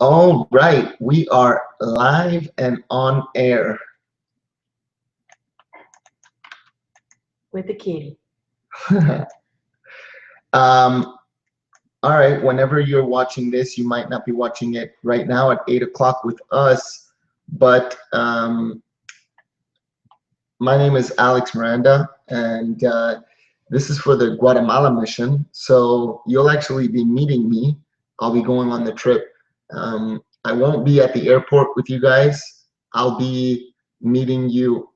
All right, we are live and on air. With the kitty. um, all right, whenever you're watching this, you might not be watching it right now at 8 o'clock with us, but my name is Alex Miranda, and this is for the Guatemala mission. So you'll actually be meeting me. I'll be going on the trip. I won't be at the airport with you guys. I'll be meeting you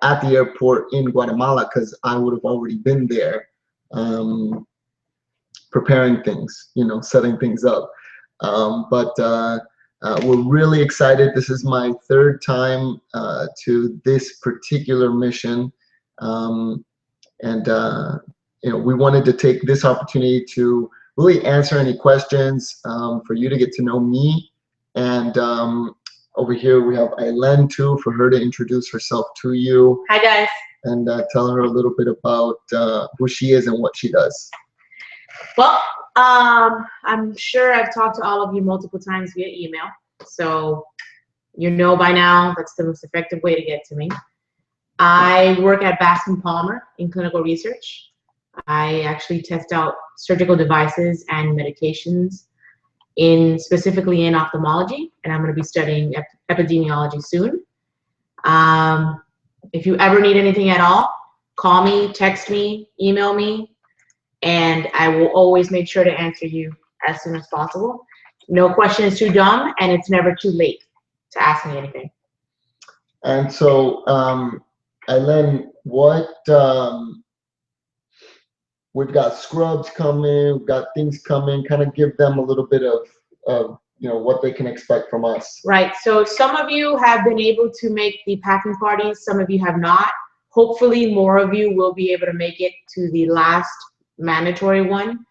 at the airport in Guatemala because I would have already been there preparing things, setting things up. But we're really excited. This is my third time to this particular mission. And we wanted to take this opportunity to really answer any questions, for you to get to know me. And over here we have Aileen too, for her to introduce herself to you. Hi guys. And tell her a little bit about who she is and what she does. Well, I'm sure I've talked to all of you multiple times via email, so you know by now that's the most effective way to get to me. I work at Bascom Palmer in clinical research. I actually test out surgical devices and medications specifically in ophthalmology, and I'm going to be studying epidemiology soon. If you ever need anything at all, call me, text me, email me, and I will always make sure to answer you as soon as possible. No question is too dumb, and it's never too late to ask me anything. And so, Aileen, we've got scrubs coming, we've got things coming, kind of give them a little bit of what they can expect from us. Right, so some of you have been able to make the packing parties, some of you have not. Hopefully more of you will be able to make it to the last mandatory one.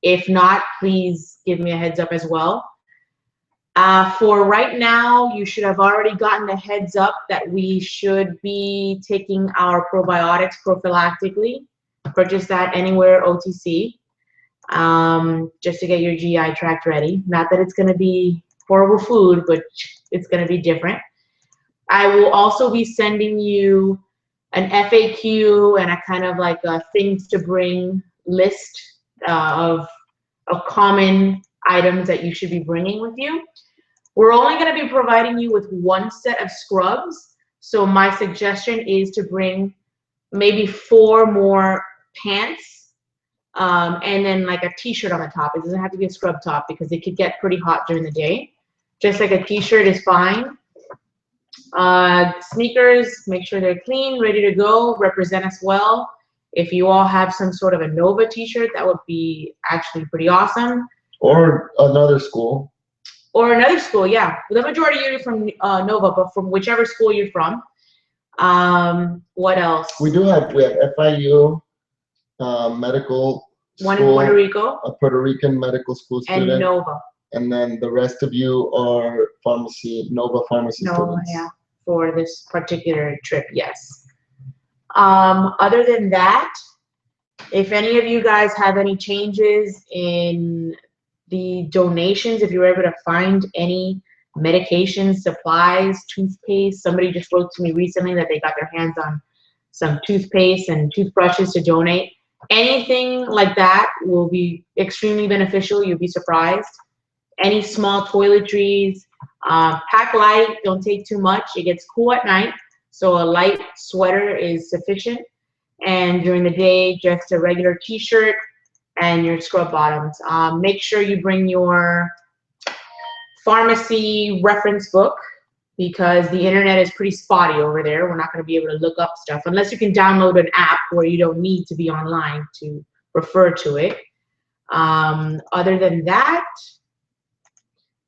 If not, please give me a heads up as well. For right now, you should have already gotten a heads up that we should be taking our probiotics prophylactically. Purchase that anywhere OTC, just to get your GI tract ready. Not that it's going to be horrible food, but it's going to be different. I will also be sending you an FAQ and a kind of like a things to bring list of common items that you should be bringing with you. We're only going to be providing you with one set of scrubs, so my suggestion is to bring maybe 4 more pants, and then like a t-shirt on the top. It doesn't have to be a scrub top because it could get pretty hot during the day. Just like a t-shirt is fine. Sneakers, make sure they're clean, ready to go, represent us well. If you all have some sort of a Nova t-shirt, that would be actually pretty awesome. Or another school. Or another school, yeah. The majority of you are from Nova, but from whichever school you're from. What else? We have FIU, medical school. One in Puerto Rico. A Puerto Rican medical school student. And Nova. And then the rest of you are Nova pharmacy students. Yeah, for this particular trip, yes. Other than that, if any of you guys have any changes in the donations, if you were able to find any medications, supplies, toothpaste, somebody just wrote to me recently that they got their hands on some toothpaste and toothbrushes to donate. Anything like that will be extremely beneficial. You'll be surprised. Any small toiletries, pack light, don't take too much. It gets cool at night, so a light sweater is sufficient. And during the day, just a regular t-shirt and your scrub bottoms. Make sure you bring your pharmacy reference book because the internet is pretty spotty over there. We're not going to be able to look up stuff unless you can download an app where you don't need to be online to refer to it. Other than that,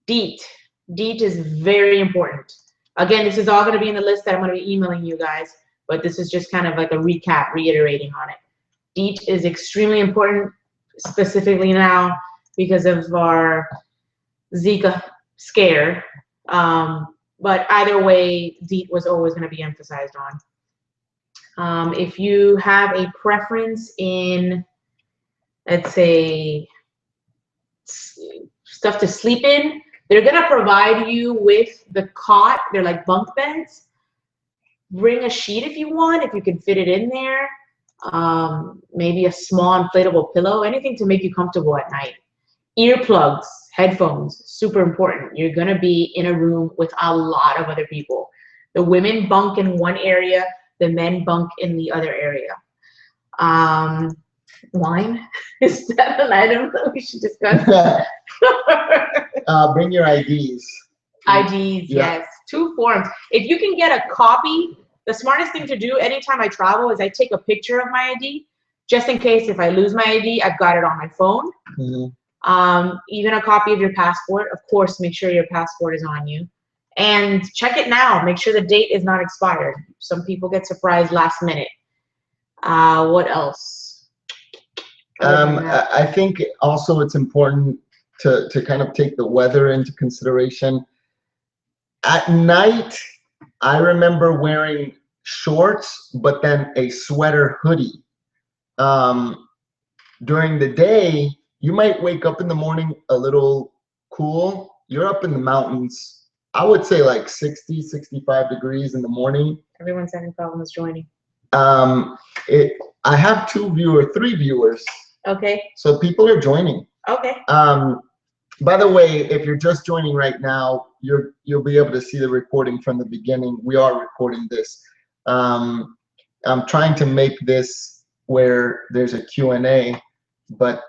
DEET. DEET is very important. Again, this is all going to be in the list that I'm going to be emailing you guys, but this is just kind of like a recap, reiterating on it. DEET is extremely important, specifically now because of our Zika scare. But either way, DEET was always going to be emphasized on. If you have a preference in, let's say, stuff to sleep in. They're gonna provide you with the cot. They're like bunk beds. Bring a sheet if you want, if you can fit it in there. Maybe a small inflatable pillow, anything to make you comfortable at night. Earplugs, headphones, super important. You're gonna be in a room with a lot of other people. The women bunk in one area, the men bunk in the other area. Wine, is that an item that we should discuss? Bring your IDs. IDs, yeah. Yes, 2 forms. If you can get a copy, the smartest thing to do anytime I travel is I take a picture of my ID, just in case if I lose my ID, I've got it on my phone. Even a copy of your passport. Of course, make sure your passport is on you. And check it now. Make sure the date is not expired. Some people get surprised last minute. What else? I think also it's important to kind of take the weather into consideration. At night, I remember wearing shorts, but then a sweater hoodie. During the day, you might wake up in the morning a little cool. You're up in the mountains. I would say like 60, 65 degrees in the morning. Everyone's having problems joining. I have 3 viewers. Okay. So people are joining. Okay. By the way, if you're just joining right now, you'll be able to see the recording from the beginning. We are recording this. I'm trying to make this where there's a Q&A, but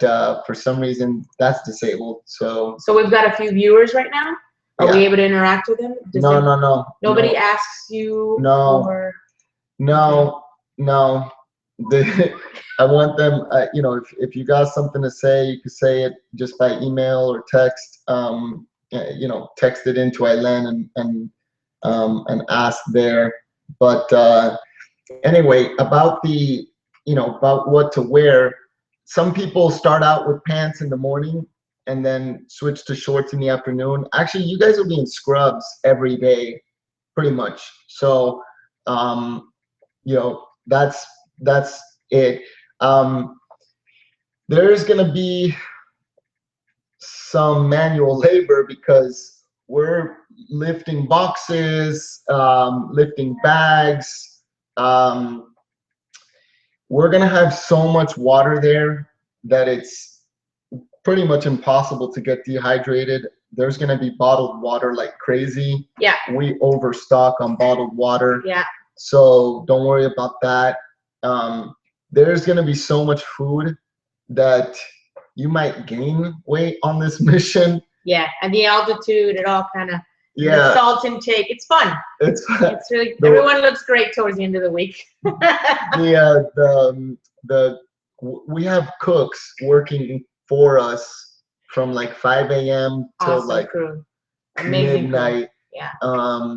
for some reason that's disabled. So we've got a few viewers right now. Are we able to interact with them? No. Nobody asks you? No. Or... No. I want them, you know, if you got something to say, you can say it just by email or text. You know, text it into Eileen and ask there. But anyway, about about what to wear. Some people start out with pants in the morning and then switch to shorts in the afternoon. Actually, you guys will be in scrubs every day, pretty much. So, you know, that's it. There's gonna be some manual labor because we're lifting boxes, lifting bags. We're gonna have so much water there that it's pretty much impossible to get dehydrated. There's gonna be bottled water like crazy. Yeah. We overstock on bottled water. Yeah. So don't worry about that. There's gonna be so much food that you might gain weight on this mission. Yeah, and the altitude, it all kind of, yeah. The salt intake, it's fun. It's really, everyone looks great towards the end of the week. We have cooks working for us from like 5 a.m. till awesome like crew. Amazing midnight. Crew. Yeah.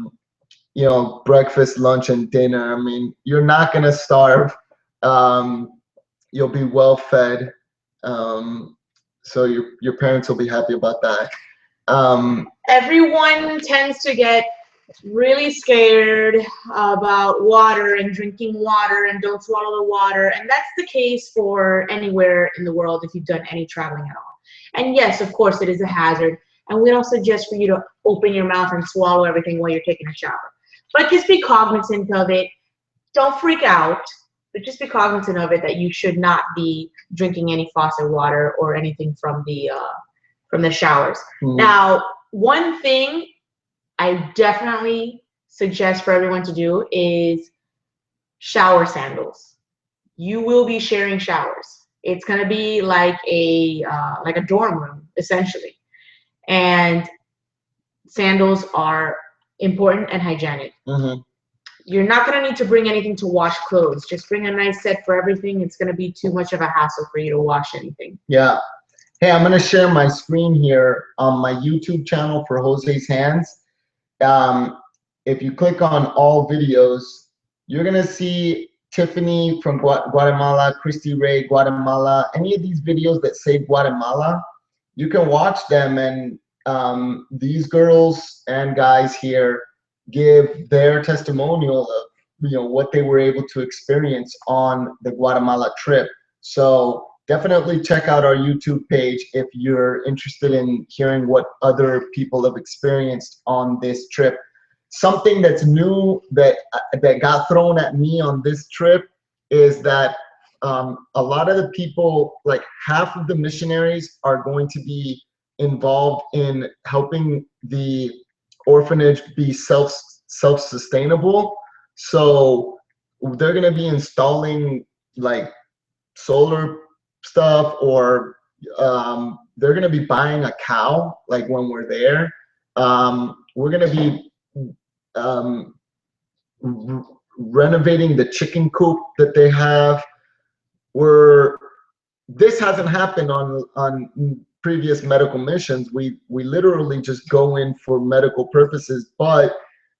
You know, breakfast, lunch, and dinner. I mean, you're not gonna starve. You'll be well fed. So your parents will be happy about that. Everyone tends to get really scared about water and drinking water and don't swallow the water, and that's the case for anywhere in the world if you've done any traveling at all. And yes, of course, it is a hazard, and we don't suggest for you to open your mouth and swallow everything while you're taking a shower. But just be cognizant of it. Don't freak out, but just be cognizant of it that you should not be drinking any faucet water or anything from the showers. Now, one thing I definitely suggest for everyone to do is shower sandals. You will be sharing showers. It's gonna be like a dorm room essentially, and sandals are important and hygienic. You're not gonna need to bring anything to wash clothes. Just bring a nice set for everything. It's gonna be too much of a hassle for you to wash anything. Yeah. Hey, I'm gonna share my screen here on my YouTube channel for Jose's Hands. If you click on all videos, you're gonna see Tiffany from Guatemala, Christy Ray, Guatemala. Any of these videos that say Guatemala, you can watch them, and these girls and guys here give their testimonial of what they were able to experience on the Guatemala trip. So definitely check out our YouTube page if you're interested in hearing what other people have experienced on this trip. Something that's new that got thrown at me on this trip is that a lot of the people, like half of the missionaries, are going to be involved in helping the orphanage be self-sustainable. So they're going to be installing like solar stuff, or they're going to be buying a cow like when we're there. We're going to be um, renovating the chicken coop that they have. This hasn't happened on previous medical missions. We literally just go in for medical purposes, but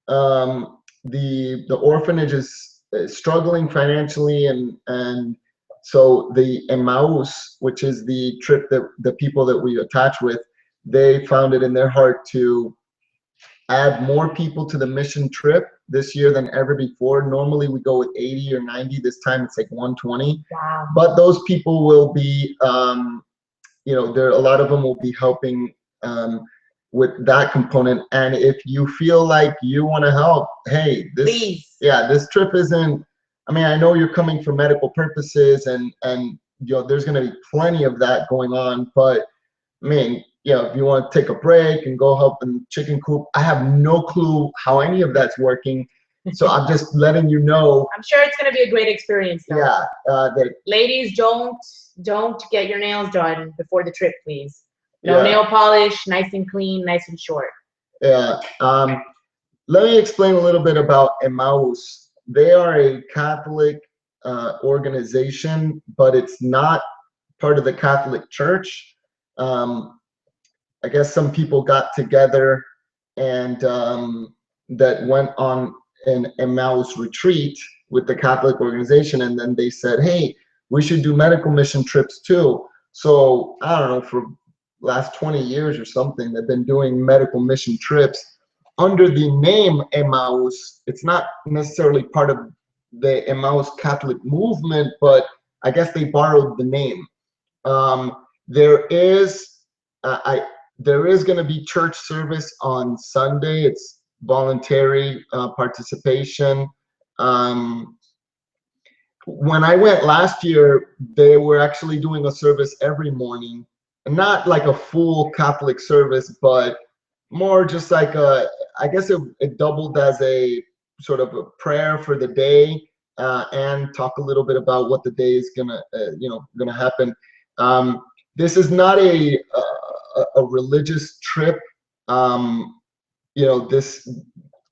the orphanage is struggling financially, and so the EMMAUS, which is the trip that the people that we attach with, they found it in their heart to add more people to the mission trip this year than ever before. Normally we go with 80 or 90. This time it's like 120. Wow. But those people will be, you know, a lot of them will be helping with that component. And if you feel like you want to help, hey, Please. this trip isn't, I mean, I know you're coming for medical purposes, and you know, there's going to be plenty of that going on, but I mean, you know, if you want to take a break and go help in chicken coop, I have no clue how any of that's working. So I'm just letting you know. I'm sure it's going to be a great experience, though. Yeah. Ladies, don't get your nails done before the trip, please. No nail polish, nice and clean, nice and short. Yeah. Let me explain a little bit about EMMAUS. They are a Catholic organization, but it's not part of the Catholic Church. I guess some people got together and that went on an EMMAUS retreat with the Catholic organization, and then they said, hey, we should do medical mission trips too. So I don't know, for last 20 years or something, they've been doing medical mission trips under the name EMMAUS. It's not necessarily part of the EMMAUS Catholic movement, but I guess they borrowed the name. There is going to be church service on Sunday. It's voluntary participation. When I went last year, they were actually doing a service every morning, not like a full Catholic service, but more just like I guess it doubled as a sort of a prayer for the day, and talk a little bit about what the day is gonna happen. This is not a religious trip. You know,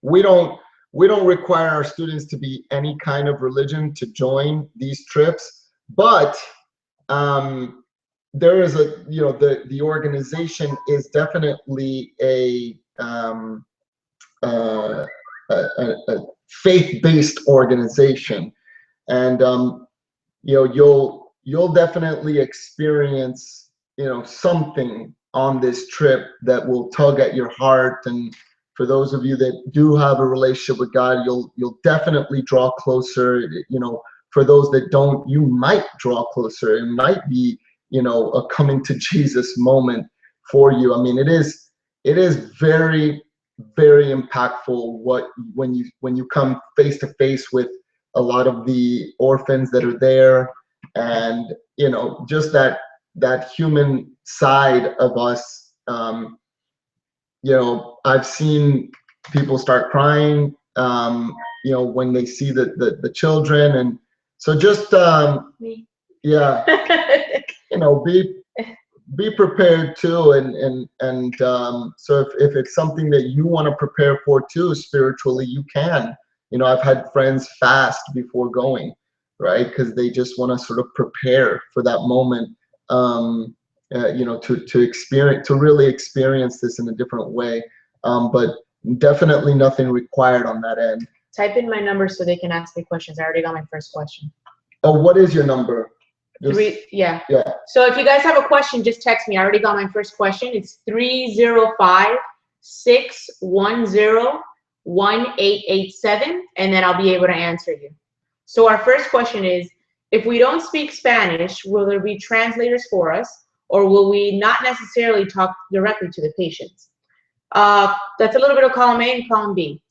we don't require our students to be any kind of religion to join these trips, but there is the organization is definitely a faith-based organization, and you'll definitely experience something on this trip that will tug at your heart. And for those of you that do have a relationship with God, you'll definitely draw closer. For those that don't, you might draw closer. It might be a coming to Jesus moment for you. I mean, it is very, very impactful when you come face to face with a lot of the orphans that are there, and just that human side of us. I've seen people start crying when they see the children, and so just yeah, be prepared too, and so if it's something that you want to prepare for too spiritually, you can. I've had friends fast before going, right? Because they just want to sort of prepare for that moment, to really experience this in a different way. But definitely nothing required on that end. Type in my number so they can ask me questions. I already got my first question. Oh, what is your number? Yeah. Yeah. So if you guys have a question, just text me. I already got my first question. It's 305-610-1887, and then I'll be able to answer you. So our first question is, If we don't speak Spanish, will there be translators for us, or will we not necessarily talk directly to the patients? That's a little bit of column A and column B.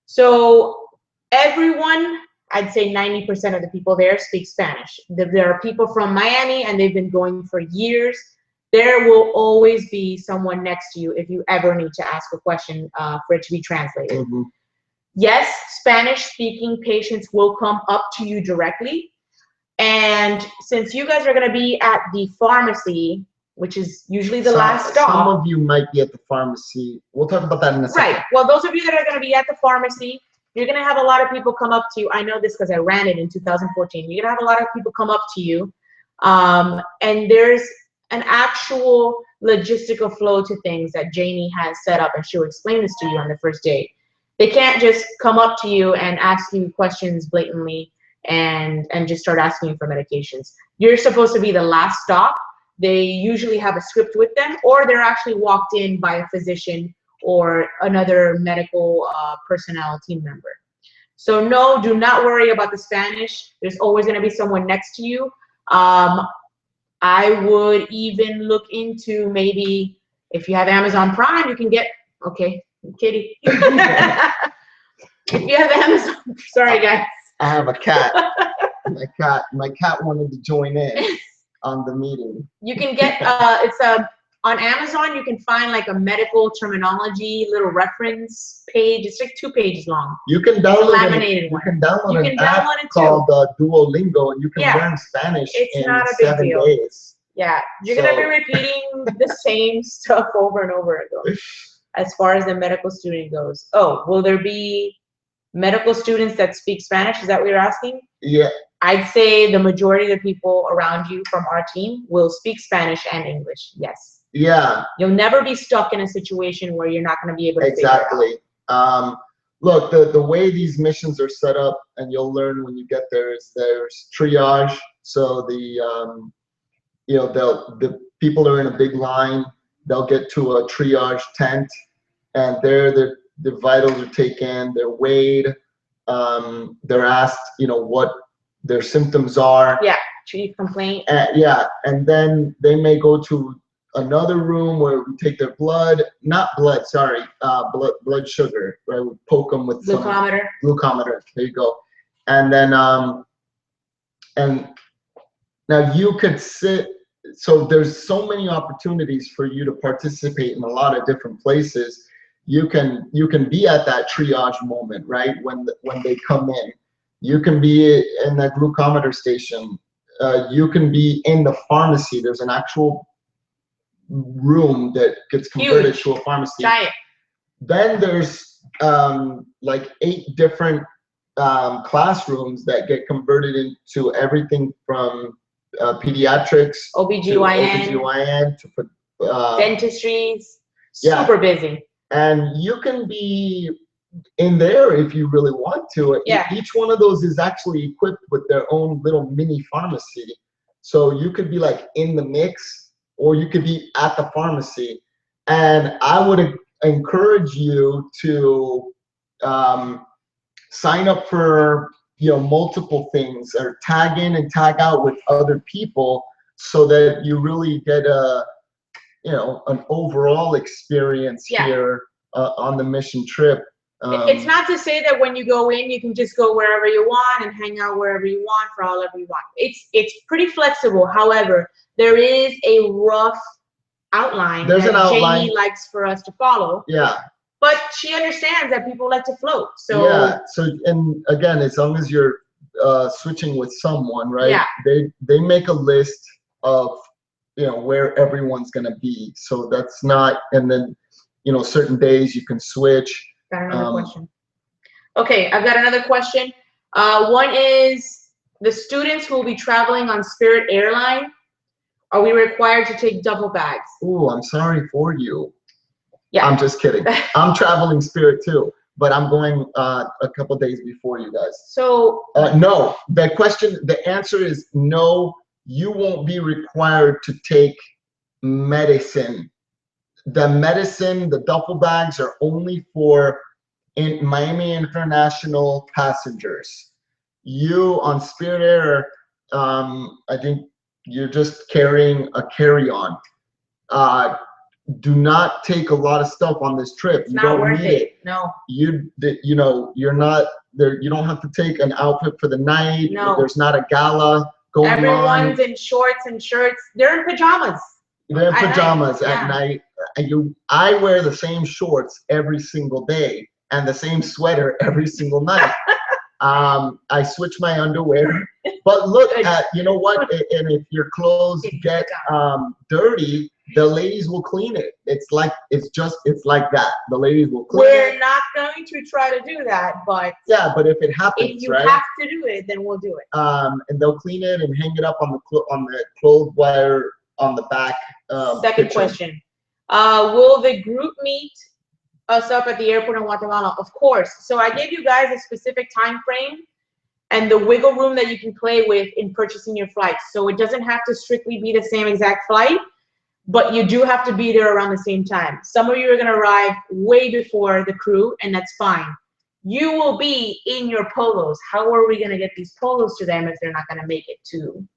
So everyone, I'd say 90% of the people there speak Spanish. There are people from Miami and they've been going for years. There will always be someone next to you if you ever need to ask a question for it to be translated. Mm-hmm. Yes, Spanish-speaking patients will come up to you directly. And since you guys are going to be at the pharmacy, which is usually the last stop. Some of you might be at the pharmacy. We'll talk about that in a second. Right. Well, those of you that are going to be at the pharmacy, you're going to have a lot of people come up to you. I know this because I ran it in 2014. You're going to have a lot of people come up to you. And there's an actual logistical flow to things that Janie has set up, and she'll explain this to you on the first day. They can't just come up to you and ask you questions blatantly and just start asking you for medications. You're supposed to be the last stop. They usually have a script with them, or they're actually walked in by a physician or another medical personnel team member. So no, do not worry about the Spanish. There's always going to be someone next to you. I would even look into maybe if you have Amazon Prime, you can get, okay, kitty. If you have Amazon, sorry guys. I have a cat. My cat wanted to join in on the meeting. You can get on Amazon. You can find like a medical terminology little reference page. It's like 2 pages long. You can download laminated one. You can download an app it called Duolingo, and you can learn Spanish in 7 days. Yeah, you're gonna be repeating the same stuff over and over again. As far as the medical student goes, oh, will there be medical students that speak Spanish? Is that what you're asking? Yeah. I'd say the majority of the people around you from our team will speak Spanish and English. Yes. Yeah. You'll never be stuck in a situation where you're not going to be able to figure it out. Look, the way these missions are set up, and you'll learn when you get there, is there's triage. So the the people are in a big line. They'll get to a triage tent, and there the vitals are taken. They're weighed. They're asked, what their symptoms are. Yeah, chief complaint. And then they may go to another room where we take their blood, blood sugar, right? We poke them with glucometer. There you go. And then and now you could sit. So there's so many opportunities for you to participate in a lot of different places. You can be at that triage moment, right? When they come in. You can be in that glucometer station. You can be in the pharmacy. There's an actual room that gets converted to a pharmacy. Giant. Then there's like 8 different classrooms that get converted into everything from pediatrics, OBGYN to dentistries. Super busy. And you can be in there if you really want to. Yeah. Each one of those is actually equipped with their own little mini pharmacy. So you could be like in the mix, or you could be at the pharmacy. And I would encourage you to sign up for multiple things, or tag in and tag out with other people, so that you really get an overall experience here on the mission trip. It's not to say that when you go in, you can just go wherever you want and hang out wherever you want for however you want. It's pretty flexible. However, there is a rough outline that Jamie likes for us to follow. Yeah. But she understands that people like to float. So yeah. So, and again, as long as you're switching with someone, right? Yeah. They make a list of where everyone's gonna be. So that's not, and then certain days you can switch. Got another question. Okay, I've got another question. One is, the students who will be traveling on Spirit Airline, are we required to take duffel bags? Ooh, I'm sorry for you. Yeah. I'm just kidding. I'm traveling Spirit too, but I'm going a couple days before you guys. So no, the answer is no. You won't be required to take medicine. The duffel bags are only for Miami International passengers. You on Spirit Air, I think you're just carrying a carry-on. Do not take a lot of stuff on this trip. It's You not don't worth need it. it. No. You know, you're not there. You don't have to take an outfit for the night. No. There's not a gala going on. Everyone's in shorts and shirts. They're in pajamas. They're in pajamas at at night. I wear the same shorts every single day and the same sweater every single night. I switch my underwear, but look at, you know what? And if your clothes get dirty, the ladies will clean it. It's like that. The ladies will clean it. We're not going to try to do that, but yeah, but if it happens, if you right? have to do it, then we'll do it. And they'll clean it and hang it up on the clothes wire on the back. Second question: will the group meet us up at the airport in Guatemala? Of course. So I gave you guys a specific time frame and the wiggle room that you can play with in purchasing your flights. So it doesn't have to strictly be the same exact flight, but you do have to be there around the same time. Some of you are going to arrive way before the crew, and that's fine. You will be in your polos. How are we going to get these polos to them if they're not going to make it to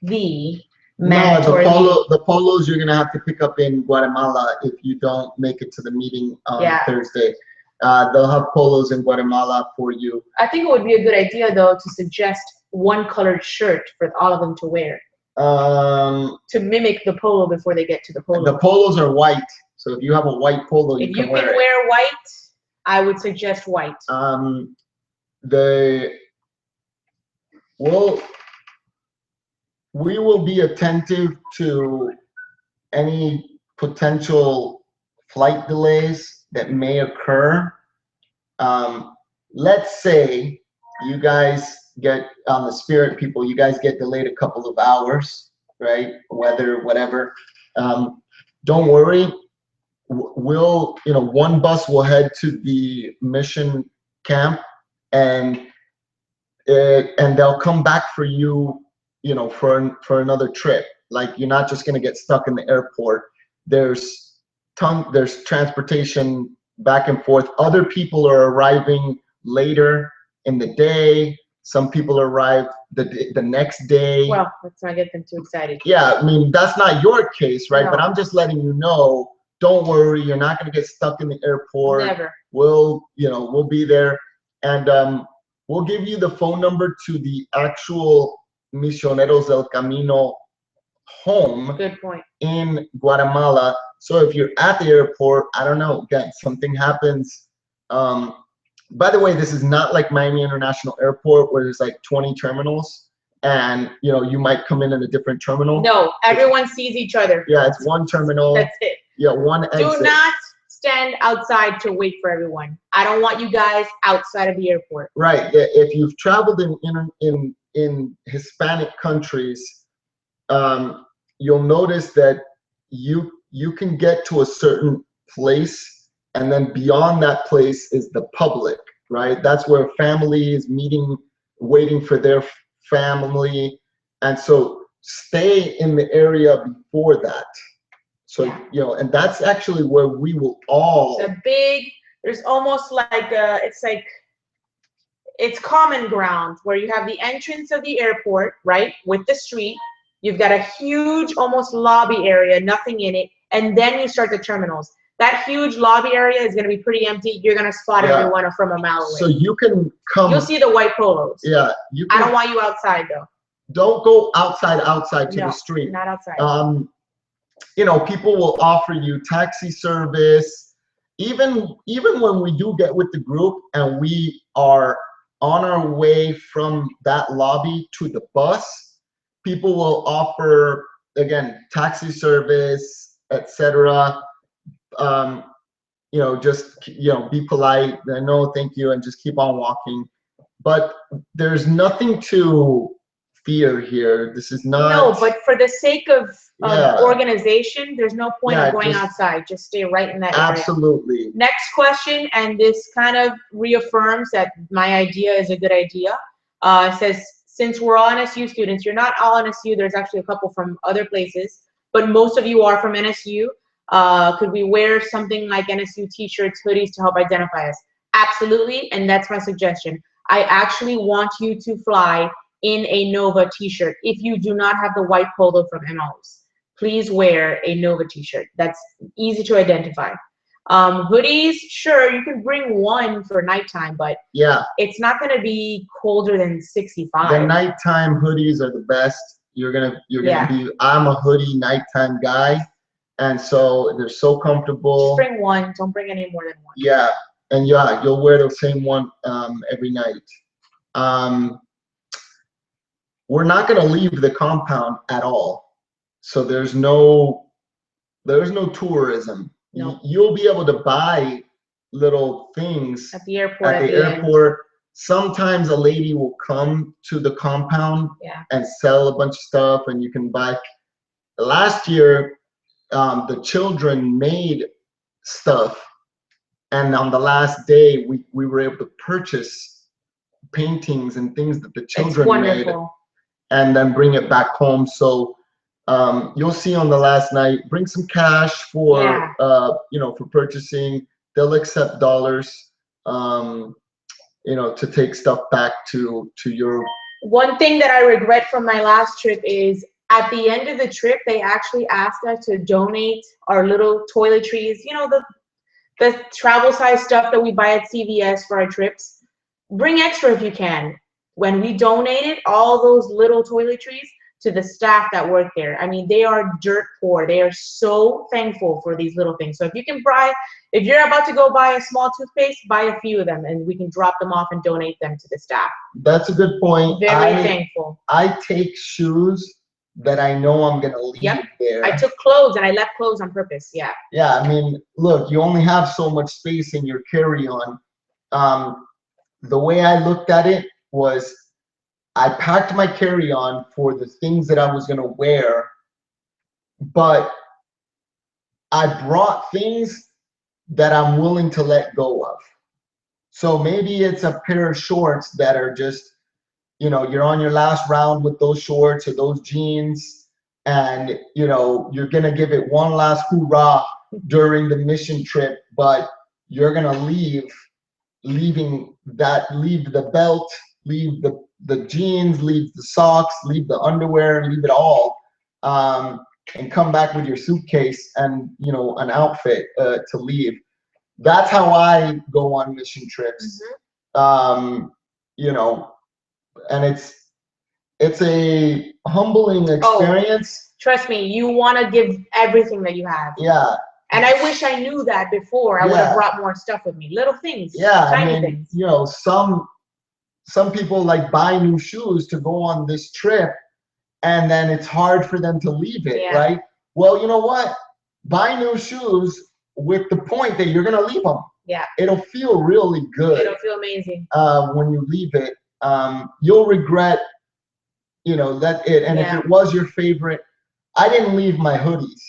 the mandatory the polos you're going to have to pick up in Guatemala if you don't make it to the meeting on Thursday. They'll have polos in Guatemala for you. I think it would be a good idea, though, to suggest one colored shirt for all of them to wear. To mimic the polo before they get to the polo. The polos are white, so if you have a white polo, if you can wear white, I would suggest white. We will be attentive to any potential flight delays that may occur. Let's say you guys get, on the Spirit people, you guys get delayed a couple of hours, right? Weather, whatever. Don't worry. We'll, one bus will head to the mission camp, and they'll come back for you, for another trip. Like, you're not just gonna get stuck in the airport. There's transportation back and forth. Other people are arriving later in the day. Some people arrive the next day. Well, let's not get them too excited. Yeah, I mean, that's not your case, right? No. But I'm just letting you know, don't worry, you're not gonna get stuck in the airport. Never. We'll be there, and we'll give you the phone number to the actual Misioneros del Camino home. Good point. In Guatemala. So if you're at the airport, I don't know, again, something happens. By the way, this is not like Miami International Airport where there's like 20 terminals and you might come in a different terminal. No, everyone sees each other. Yeah, it's one terminal. That's it. Yeah, one exit. Do not stand outside to wait for everyone. I don't want you guys outside of the airport. Right. If you've traveled in Hispanic countries, you'll notice that you can get to a certain place, and then beyond that place is the public, right? That's where family is meeting, waiting for their family, and so stay in the area before that. So and that's actually where we will all. There's almost like it's common ground where you have the entrance of the airport, right, with the street. You've got a huge, almost lobby area, nothing in it, and then you start the terminals. That huge lobby area is going to be pretty empty. You're going to spot everyone from a mile away. So you can come. You'll see the white polos. Yeah. I don't want you outside, though. Don't go outside to the street. Not outside. People will offer you taxi service. Even when we do get with the group and we are on our way from that lobby to the bus, people will offer, again, taxi service, etc. Just be polite, no thank you, and just keep on walking. But there's nothing to fear here. This is not. No, but for the sake of organization, there's no point of going outside. Just stay right in that area. Absolutely. Next question, and this kind of reaffirms that my idea is a good idea. It says, since we're all NSU students, you're not all NSU. There's actually a couple from other places, but most of you are from NSU. Could we wear something like NSU t-shirts, hoodies to help identify us? Absolutely, and that's my suggestion. I actually want you to fly in a Nova t-shirt. If you do not have the white polo from EMMAUS, please wear a Nova t-shirt. That's easy to identify. Hoodies, sure, you can bring one for nighttime, but yeah, it's not going to be colder than 65. the nighttime hoodies are the best. You're gonna Yeah. be. I'm a hoodie nighttime guy, and so they're so comfortable. Just bring one. Don't bring any more than one. Yeah, and yeah, you'll wear the same one every night. We're not gonna leave the compound at all, so there's no tourism. No. You'll be able to buy little things At the airport. at the airport. Sometimes a lady will come to the compound and sell a bunch of stuff, and you can buy. Last year, the children made stuff, and on the last day, we were able to purchase paintings and things that the children made, and then bring it back home. So you'll see on the last night, bring some cash for you know, for purchasing. They'll accept dollars, you know, to take stuff back to your. One thing that I regret from my last trip is at the end of the trip, they actually asked us to donate our little toiletries, you know, the travel size stuff that we buy at CVS for our trips. Bring extra if you can. When we donated all those little toiletries to the staff that work there, I mean, they are dirt poor. They are so thankful for these little things. So if you can buy, if you're about to go buy a small toothpaste, buy a few of them and we can drop them off and donate them to the staff. That's a good point. Very thankful. I take shoes that I know I'm gonna leave there. I took clothes and I left clothes on purpose. Yeah. Yeah, I mean, look, you only have so much space in your carry-on. The way I looked at it was I packed my carry-on for the things that I was gonna wear, but I brought things that I'm willing to let go of. So maybe it's a pair of shorts that are just, you know, you're on your last round with those shorts or those jeans, and you know, you're gonna give it one last hoorah during the mission trip, but you're gonna leave the belt, leave the jeans, leave the socks, leave the underwear, leave it all, and come back with your suitcase and, you know, an outfit to leave. That's how I go on mission trips. You know, and it's a humbling experience. Trust me, you want to give everything that you have. Yeah. And I wish I knew that before. I would have brought more stuff with me. Little things. Yeah, tiny things. You know, some people like buy new shoes to go on this trip, and then it's hard for them to leave it, right? Well, you know what? Buy new shoes with the point that you're gonna leave them. Yeah. It'll feel really good. It'll feel amazing. When you leave it. You'll regret, you know, that it. And if it was your favorite, I didn't leave my hoodies.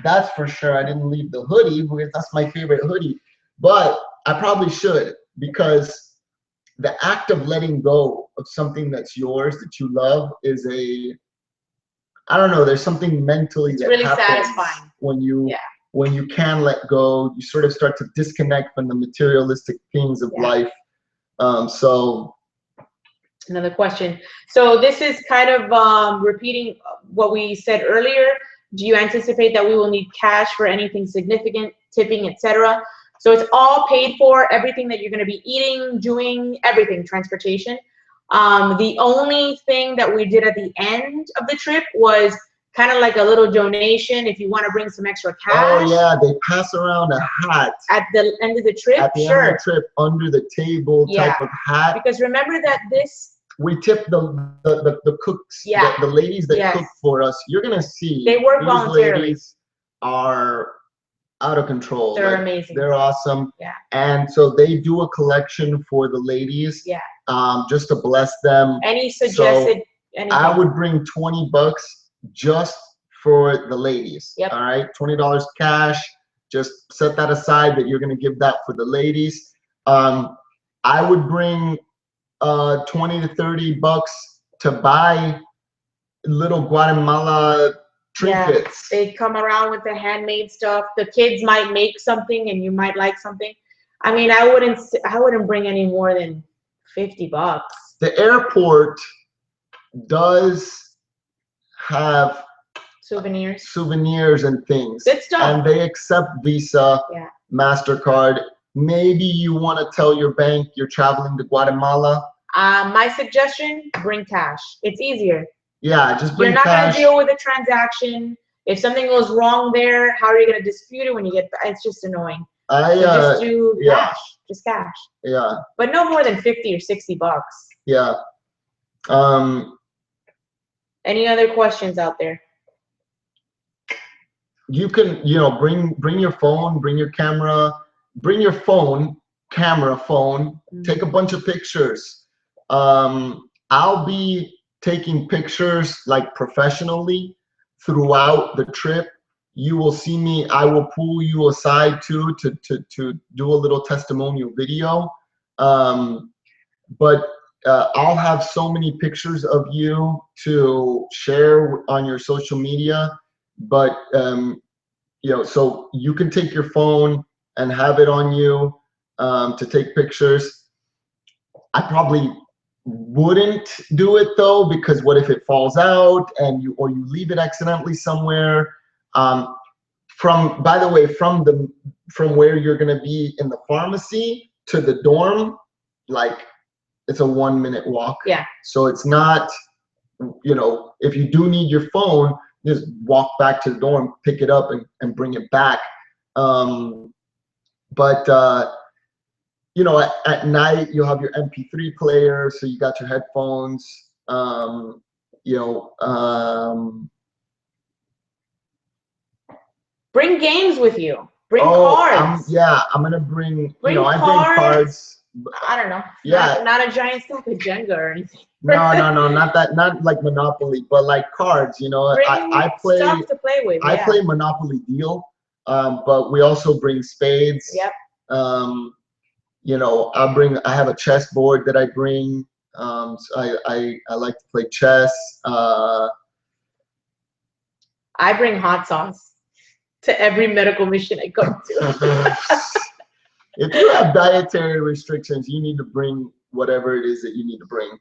That's for sure. I didn't leave the hoodie because that's my favorite hoodie. But I probably should, because the act of letting go of something that's yours, that you love, is I don't know, there's something mentally that really happens satisfying when you can let go. You sort of start to disconnect from the materialistic things of life. So another question. So this is kind of repeating what we said earlier. Do you anticipate that we will need cash for anything significant, tipping, etc.? So it's all paid for, everything that you're going to be eating, doing, everything, transportation. The only thing that we did at the end of the trip was kind of like a little donation if you want to bring some extra cash. Oh yeah, they pass around a hat at the end of the trip. At the end of the trip, under the table type of hat. Because remember that we tip the cooks, the ladies that cook for us. You're gonna see they work voluntarily. Ladies are out of control. They're amazing. They're awesome. Yeah. And so they do a collection for the ladies. Yeah. Just to bless them. Any suggested? So I would bring $20 just for the ladies. Yep. All right, $20 cash. Just set that aside that you're gonna give that for the ladies. I would bring $20 to $30 to buy little Guatemala trinkets. They come around with the handmade stuff. The kids might make something and you might like something. I mean, I wouldn't bring any more than $50. The airport does have souvenirs and things. Good stuff. And they accept Visa, yeah. MasterCard. Maybe you want to tell your bank you're traveling to Guatemala. My suggestion, bring cash. It's easier. Yeah, just bring cash. You're not going to deal with a transaction. If something goes wrong there, how are you going to dispute it when you get back? It's just annoying. So just do cash. Just cash. Yeah. But no more than 50 or 60 bucks. Yeah. Any other questions out there? You can, bring your phone, bring your camera, bring your phone, take a bunch of pictures. I'll be taking pictures like professionally throughout the trip. You will see me, I will pull you aside too to do a little testimonial video. But I'll have so many pictures of you to share on your social media. But so you can take your phone and have it on you to take pictures. I probably wouldn't do it though, because what if it falls out and you leave it accidentally somewhere? By the way, from where you're gonna be in the pharmacy to the dorm, like it's a 1-minute walk. Yeah. So it's not, if you do need your phone, just walk back to the dorm, pick it up and bring it back. But at night you'll have your MP3 player, so you got your headphones. Bring games with you. Bring cards. I'm gonna bring. Bring I bring cards. I don't know. Yeah. Not a giant stack of Jenga or anything. No, not that. Not like Monopoly, but like cards. Bring I play stuff to play with. I play Monopoly Deal, but we also bring spades. Yep. I have a chess board that I bring. So I like to play chess. I bring hot sauce to every medical mission I go to. If you have dietary restrictions, you need to bring whatever it is that you need to bring.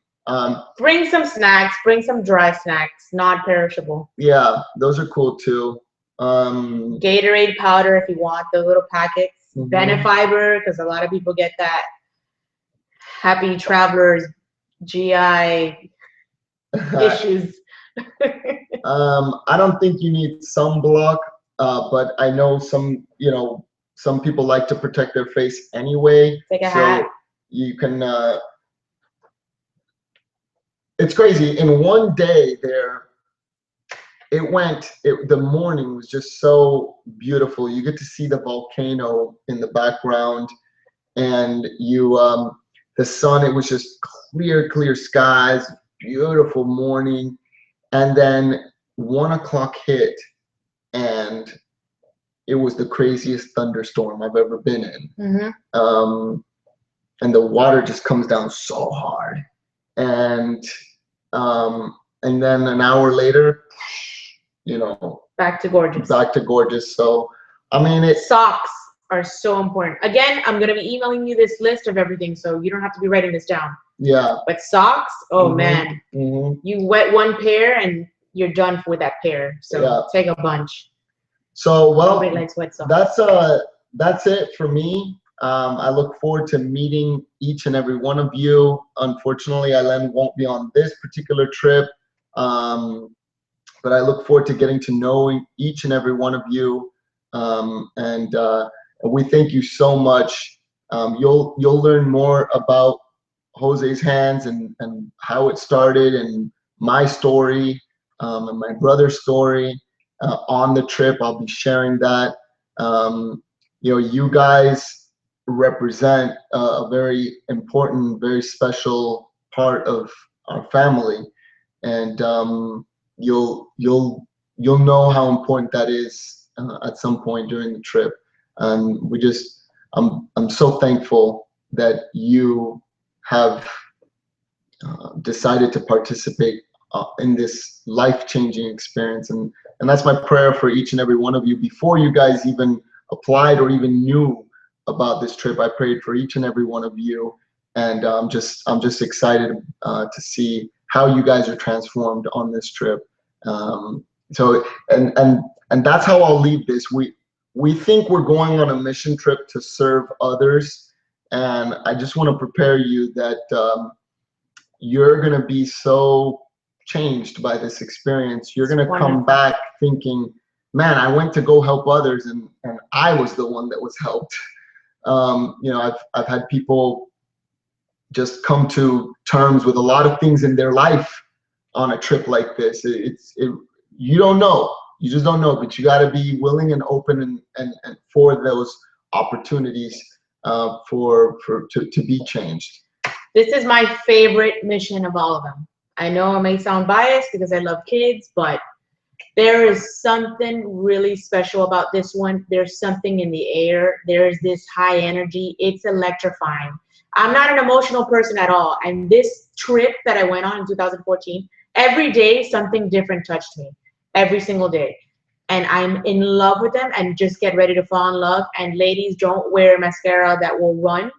Bring some snacks. Bring some dry snacks, not perishable. Yeah, those are cool too. Gatorade powder if you want, the little packets. Benefiber, because a lot of people get that. Happy Travelers GI issues. I don't think you need sunblock, but I know some people like to protect their face anyway. Take a hat. You can. It's crazy. In one day there, the morning was just so beautiful. You get to see the volcano in the background, and the sun. It was just clear skies, beautiful morning, and then 1 o'clock hit, and it was the craziest thunderstorm I've ever been in. And the water just comes down so hard, and then an hour later, back to gorgeous. So I mean, socks are so important. Again, I'm gonna be emailing you this list of everything, so you don't have to be writing this down. Yeah. But socks, man, you wet one pair and you're done with that pair. So take a bunch. So nobody likes wet socks. That's it for me. I look forward to meeting each and every one of you. Unfortunately, Alen won't be on this particular trip, but I look forward to getting to know each and every one of you. And we thank you so much. You'll learn more about Jose's Hands and how it started, and my story, and my brother's story on the trip. I'll be sharing that. You guys represent a very important, very special part of our family, and you'll know how important that is at some point during the trip. I'm so thankful that you have decided to participate in this life-changing experience, and that's my prayer for each and every one of you. Before you guys even applied or even knew about this trip, I prayed for each and every one of you, and I'm just excited to see how you guys are transformed on this trip. So and that's how I'll leave this. We think we're going on a mission trip to serve others, and I just want to prepare you that you're going to be so changed by this experience. You're going to come back thinking, man, I went to go help others, and I was the one that was helped. You know, I've had people just come to terms with a lot of things in their life on a trip like this. You don't know. You just don't know, but you got to be willing and open and for those opportunities to be changed. This is my favorite mission of all of them. I know I may sound biased because I love kids, but there is something really special about this one. There's something in the air. There's this high energy. It's electrifying. I'm not an emotional person at all. And this trip that I went on in 2014, every day something different touched me. Every single day. And I'm in love with them, and just get ready to fall in love. And ladies, don't wear mascara that will run.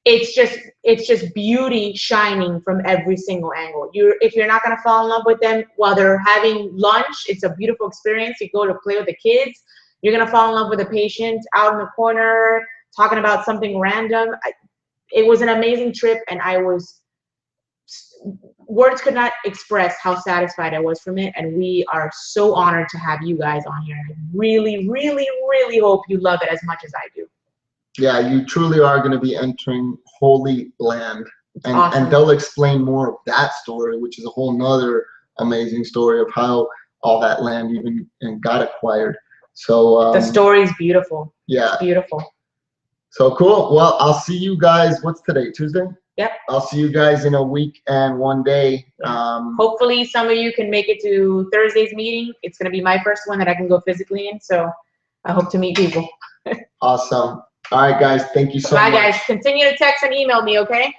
It's just beauty shining from every single angle. If you're not gonna fall in love with them while they're having lunch, it's a beautiful experience. You go to play with the kids, you're gonna fall in love with a patient out in the corner talking about something random. It was an amazing trip, and words could not express how satisfied I was from it. And we are so honored to have you guys on here. I really, really, really hope you love it as much as I do. Yeah, you truly are going to be entering holy land, and Awesome. And they'll explain more of that story, which is a whole nother amazing story of how all that land even got acquired. So the story is beautiful. Yeah, it's beautiful. So cool. Well, I'll see you guys. What's today? Tuesday? Yep. I'll see you guys in a week and 1 day. Hopefully some of you can make it to Thursday's meeting. It's going to be my first one that I can go physically in, so I hope to meet people. Awesome. All right, guys. Thank you so much. Bye, guys. Continue to text and email me, okay?